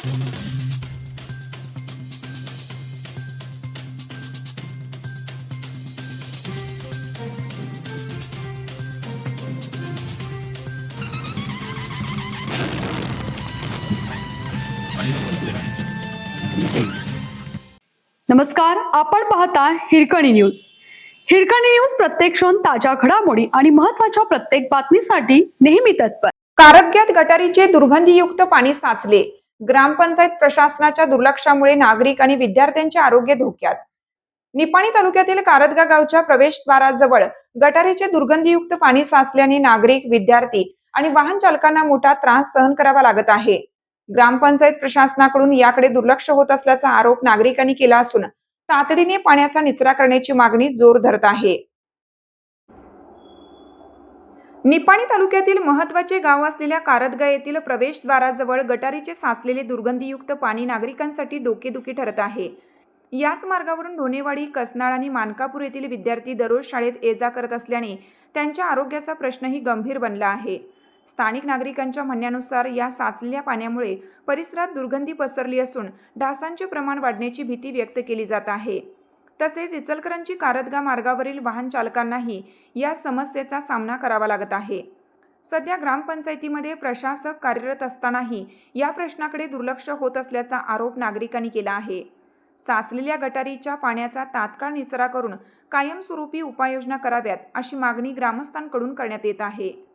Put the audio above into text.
नमस्कार, आपण पाहता हिरकणी न्यूज. हिरकणी न्यूज प्रत्येक क्षण ताज्या घडामोडी आणि महत्त्वाच्या प्रत्येक बातमीसाठी नेहमी तत्पर. कारदग्यात गटारीचे दुर्गंधीयुक्त पाणी साचले. ग्रामपंचायत प्रशासनाच्या दुर्लक्षामुळे नागरिक आणि विद्यार्थ्यांचे आरोग्य धोक्यात. निपाणी तालुक्यातील कारदगा गावच्या प्रवेशद्वाराजवळ गटारीचे दुर्गंधीयुक्त पाणी साचल्याने नागरिक, विद्यार्थी आणि वाहन चालकांना मोठा त्रास सहन करावा लागत आहे. ग्रामपंचायत प्रशासनाकडून याकडे दुर्लक्ष होत असल्याचा आरोप नागरिकांनी केला असून तातडीने पाण्याचा निचरा करण्याची मागणी जोर धरत आहे. निपाणी तालुक्यातील महत्त्वाचे गाव असलेल्या कारदगा येथील प्रवेशद्वाराजवळ गटारीचे साचलेले दुर्गंधीयुक्त पाणी नागरिकांसाठी डोकेदुखी ठरत आहे. याच मार्गावरून ढोणेवाडी, कसनाळ आणि मानकापूर येथील विद्यार्थी दररोज शाळेत ये-जा करत असल्याने त्यांच्या आरोग्याचा प्रश्नही गंभीर बनला आहे. स्थानिक नागरिकांच्या म्हणण्यानुसार या साचलेल्या पाण्यामुळे परिसरात दुर्गंधी पसरली असून डासांचे प्रमाण वाढण्याची भीती व्यक्त केली जात आहे. तसेच इचलकरंजी कारदगा मार्गावरील वाहन चालकांनाही या समस्येचा सामना करावा लागत आहे. सध्या ग्रामपंचायतीमध्ये प्रशासक कार्यरत असतानाही या प्रश्नाकडे दुर्लक्ष होत असल्याचा आरोप नागरिकांनी केला आहे. साचलेल्या गटारीच्या पाण्याचा तात्काळ निचरा करून कायमस्वरूपी उपाययोजना कराव्यात अशी मागणी ग्रामस्थांकडून करण्यात येत आहे.